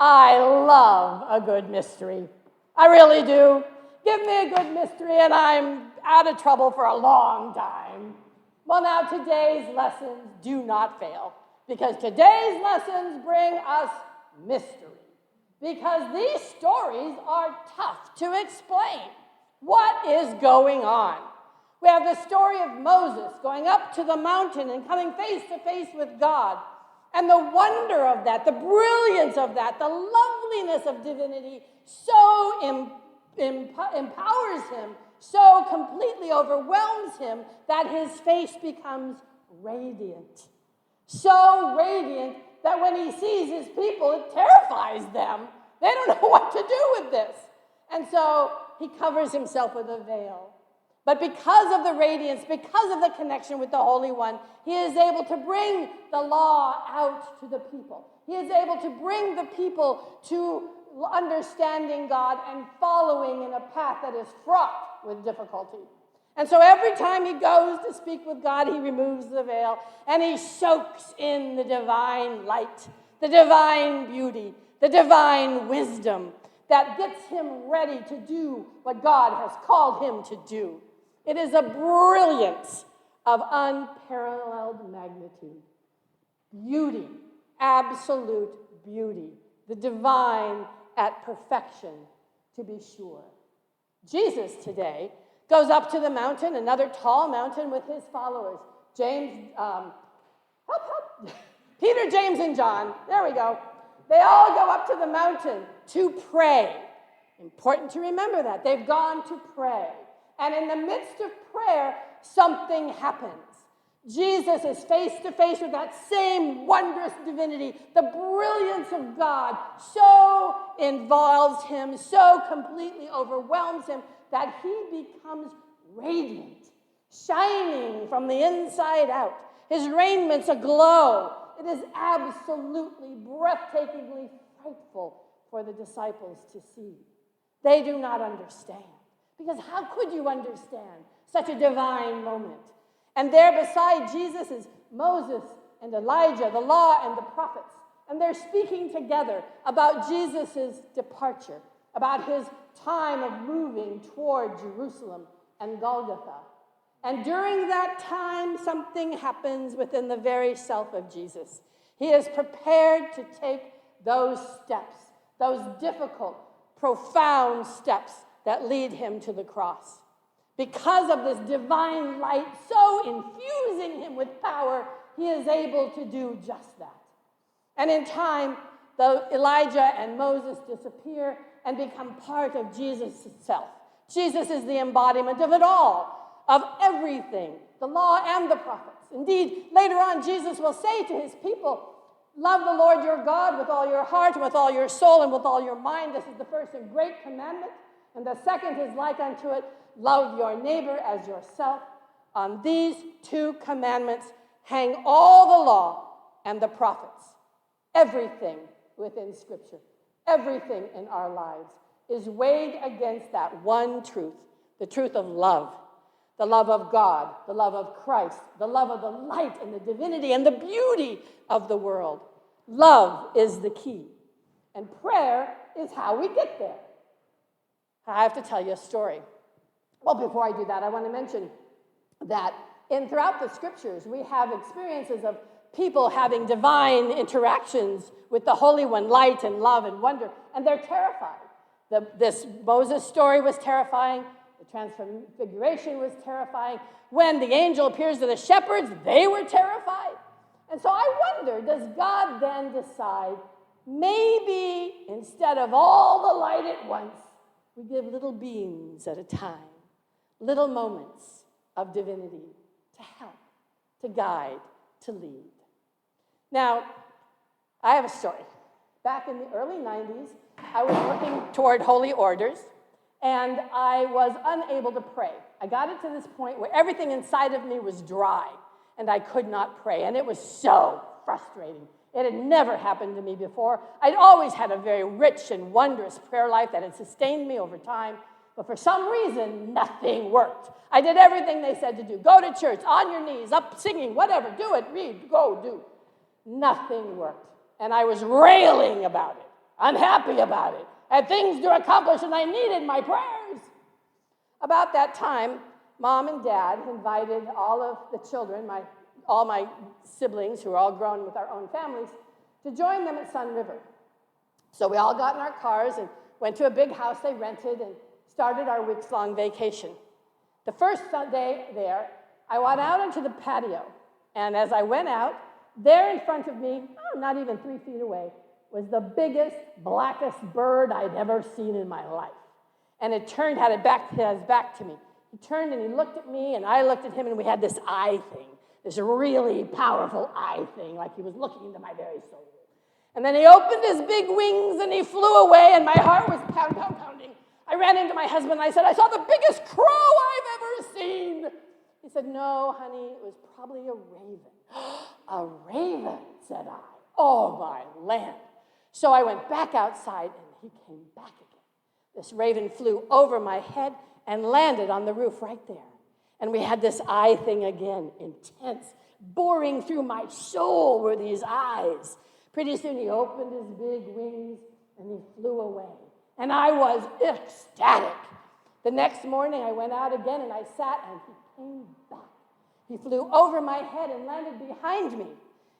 I love a good mystery. I really do. Give me a good mystery and I'm out of trouble for a long time. Well, now today's lessons do not fail because today's lessons bring us mystery. Because these stories are tough to explain. What is going on? We have the story of Moses going up to the mountain and coming face to face with God. And the wonder of that, the brilliance of that, the loveliness of divinity so empowers him, so completely overwhelms him that his face becomes radiant. So radiant that when he sees his people, it terrifies them. They don't know what to do with this. And so he covers himself with a veil. But because of the radiance, because of the connection with the Holy One, he is able to bring the law out to the people. He is able to bring the people to understanding God and following in a path that is fraught with difficulty. And so every time he goes to speak with God, he removes the veil and he soaks in the divine light, the divine beauty, the divine wisdom that gets him ready to do what God has called him to do. It is a brilliance of unparalleled magnitude. Beauty, absolute beauty, the divine at perfection, to be sure. Jesus today goes up to the mountain, another tall mountain with his followers. Peter, James, and John. There we go. They all go up to the mountain to pray. Important to remember that. They've gone to pray. And in the midst of prayer, something happens. Jesus is face to face with that same wondrous divinity. The brilliance of God so involves him, so completely overwhelms him, that he becomes radiant, shining from the inside out. His raiment aglow. It is absolutely, breathtakingly frightful for the disciples to see. They do not understand. Because how could you understand such a divine moment? And there beside Jesus is Moses and Elijah, the law and the prophets. And they're speaking together about Jesus' departure, about his time of moving toward Jerusalem and Golgotha. And during that time, something happens within the very self of Jesus. He is prepared to take those steps, those difficult, profound steps that lead him to the cross. Because of this divine light so infusing him with power, he is able to do just that. And in time, Elijah and Moses disappear and become part of Jesus' self. Jesus is the embodiment of it all, of everything, the law and the prophets. Indeed, later on, Jesus will say to his people, love the Lord your God with all your heart, and with all your soul, and with all your mind. This is the first and great commandment. And the second is like unto it, love your neighbor as yourself. On these two commandments hang all the law and the prophets. Everything within Scripture, everything in our lives is weighed against that one truth, the truth of love. The love of God, the love of Christ, the love of the light and the divinity and the beauty of the world. Love is the key. And prayer is how we get there. I have to tell you a story. Well, before I do that, I want to mention that throughout the Scriptures, we have experiences of people having divine interactions with the Holy One, light and love and wonder, and they're terrified. This Moses story was terrifying. The Transfiguration was terrifying. When the angel appears to the shepherds, they were terrified. And so I wonder, does God then decide, maybe instead of all the light at once, we give little beams at a time, little moments of divinity to help, to guide, to lead. Now, I have a story. Back in the early 90s, I was working toward holy orders, and I was unable to pray. I got it to this point where everything inside of me was dry, and I could not pray, and it was so frustrating. It had never happened to me before. I'd always had a very rich and wondrous prayer life that had sustained me over time, but for some reason, nothing worked. I did everything they said to do. Go to church, on your knees, up singing, whatever, do it, read, go, do. Nothing worked, and I was railing about it. unhappy about it. I had things to accomplish, and I needed my prayers. About that time, Mom and Dad invited all of the children, all my siblings, who were all grown with our own families, to join them at Sun River. So we all got in our cars and went to a big house they rented and started our weeks-long vacation. The first day there, I went out onto the patio, and as I went out, there in front of me, not even 3 feet away, was the biggest, blackest bird I'd ever seen in my life. And it turned, had his back to me. He turned and he looked at me, and I looked at him, and we had this eye thing, this really powerful eye thing, like he was looking into my very soul. And then he opened his big wings, and he flew away, and my heart was pounding. I ran into my husband, and I said, I saw the biggest crow I've ever seen. He said, no, honey, it was probably a raven. A raven, said I. Oh, my land. So I went back outside, and he came back again. This raven flew over my head and landed on the roof right there. And we had this eye thing again, intense. Boring through my soul were these eyes. Pretty soon he opened his big wings, and he flew away. And I was ecstatic. The next morning I went out again, and I sat, and he came back. He flew over my head and landed behind me.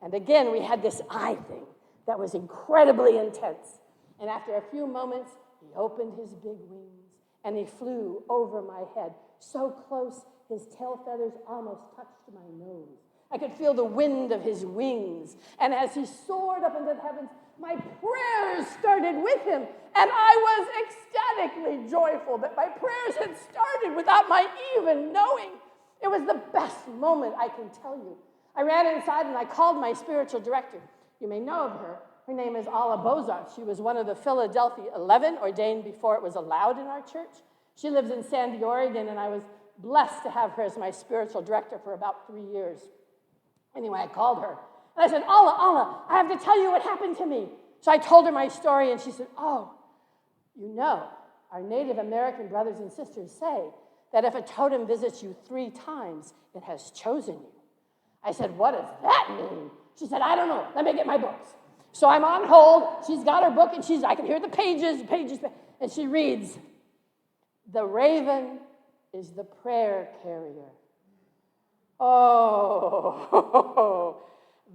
And again, we had this eye thing that was incredibly intense. And after a few moments, he opened his big wings, and he flew over my head, so close his tail feathers almost touched my nose. I could feel the wind of his wings. And as he soared up into the heavens, my prayers started with him. And I was ecstatically joyful that my prayers had started without my even knowing. It was the best moment, I can tell you. I ran inside and I called my spiritual director. You may know of her. Her name is Alla Bozart. She was one of the Philadelphia 11, ordained before it was allowed in our church. She lives in Sandy, Oregon, and I was blessed to have her as my spiritual director for about 3 years. Anyway, I called her, and I said, Alla, I have to tell you what happened to me. So I told her my story, and she said, oh, you know, our Native American brothers and sisters say that if a totem visits you 3 times, it has chosen you. I said, what does that mean? She said, I don't know. Let me get my books. So I'm on hold. She's got her book, and I can hear the pages, and she reads, the raven is the prayer carrier. Oh,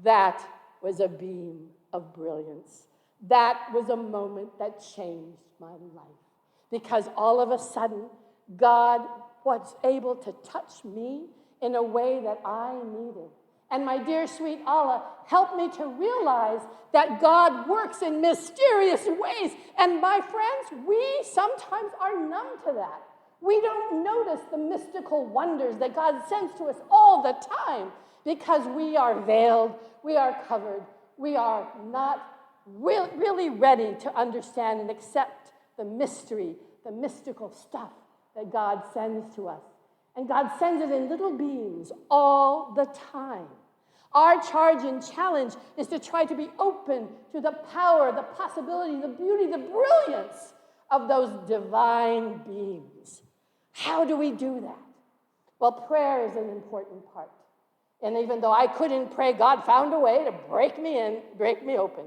that was a beam of brilliance. That was a moment that changed my life. Because all of a sudden, God was able to touch me in a way that I needed. And my dear sweet Allah helped me to realize that God works in mysterious ways. And my friends, we sometimes are numb to that. We don't notice the mystical wonders that God sends to us all the time because we are veiled, we are covered, we are not really ready to understand and accept the mystery, the mystical stuff that God sends to us. And God sends it in little beams all the time. Our charge and challenge is to try to be open to the power, the possibility, the beauty, the brilliance of those divine beings. How do we do that? Well, prayer is an important part. And even though I couldn't pray, God found a way to break me open.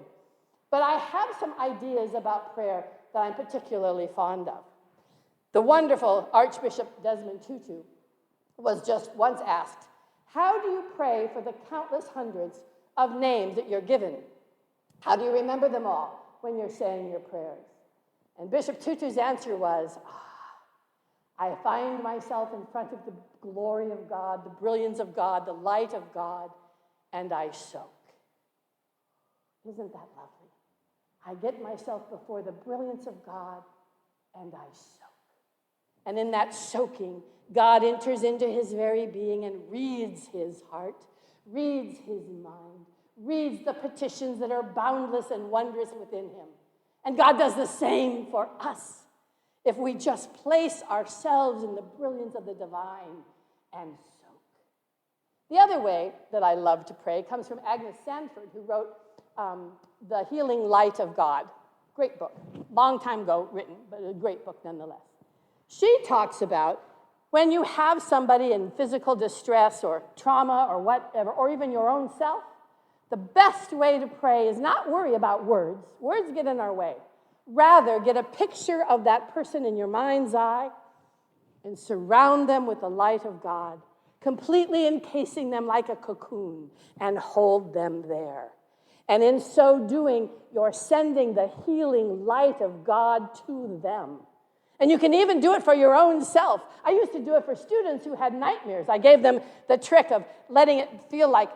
But I have some ideas about prayer that I'm particularly fond of. The wonderful Archbishop Desmond Tutu was just once asked, how do you pray for the countless hundreds of names that you're given? How do you remember them all when you're saying your prayers? And Bishop Tutu's answer was, I find myself in front of the glory of God, the brilliance of God, the light of God, and I soak. Isn't that lovely? I get myself before the brilliance of God, and I soak. And in that soaking, God enters into his very being and reads his heart, reads his mind, reads the petitions that are boundless and wondrous within him. And God does the same for us if we just place ourselves in the brilliance of the divine and soak. The other way that I love to pray comes from Agnes Sanford, who wrote The Healing Light of God. Great book. Long time ago written, but a great book nonetheless. She talks about when you have somebody in physical distress or trauma or whatever, or even your own self, The best way to pray is not worry about words. Words get in our way. Rather, get a picture of that person in your mind's eye and surround them with the light of God, completely encasing them like a cocoon, and hold them there. And in so doing, you're sending the healing light of God to them. And you can even do it for your own self. I used to do it for students who had nightmares. I gave them the trick of letting it feel like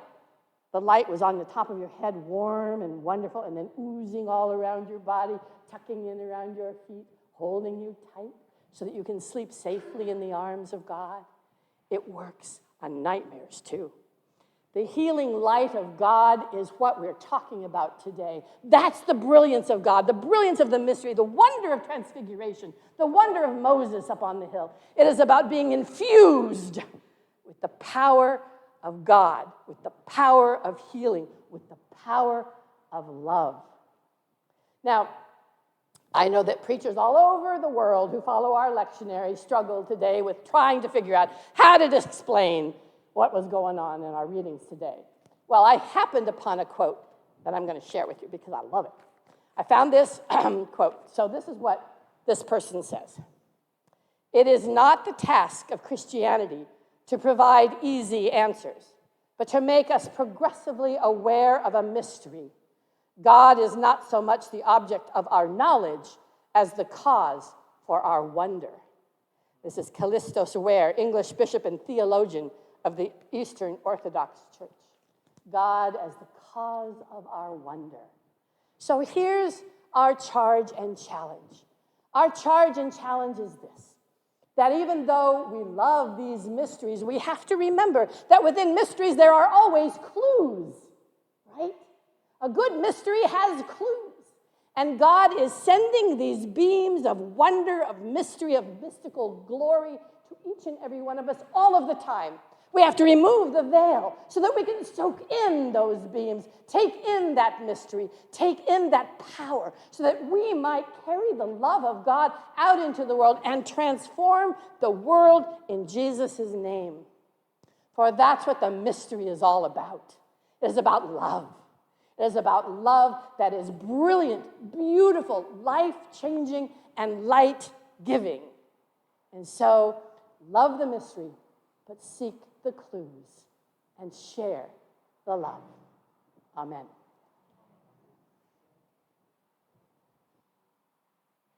the light was on the top of your head, warm and wonderful, and then oozing all around your body, tucking in around your feet, holding you tight so that you can sleep safely in the arms of God. It works on nightmares too. The healing light of God is what we're talking about today. That's the brilliance of God, the brilliance of the mystery, the wonder of Transfiguration, the wonder of Moses up on the hill. It is about being infused with the power of God, with the power of healing, with the power of love. Now, I know that preachers all over the world who follow our lectionary struggle today with trying to figure out how to explain what was going on in our readings today. Well, I happened upon a quote that I'm going to share with you because I love it. I found this quote. So this is what this person says. It is not the task of Christianity to provide easy answers, but to make us progressively aware of a mystery. God is not so much the object of our knowledge as the cause for our wonder. This is Callistos Ware, English bishop and theologian of the Eastern Orthodox Church. God as the cause of our wonder. So here's our charge and challenge. Our charge and challenge is this, that even though we love these mysteries, we have to remember that within mysteries there are always clues, right? A good mystery has clues. And God is sending these beams of wonder, of mystery, of mystical glory to each and every one of us all of the time. We have to remove the veil so that we can soak in those beams, take in that mystery, take in that power, so that we might carry the love of God out into the world and transform the world in Jesus' name. For that's what the mystery is all about. It is about love. It is about love that is brilliant, beautiful, life-changing, and light-giving. And so, love the mystery, but seek the clues and share the love. Amen.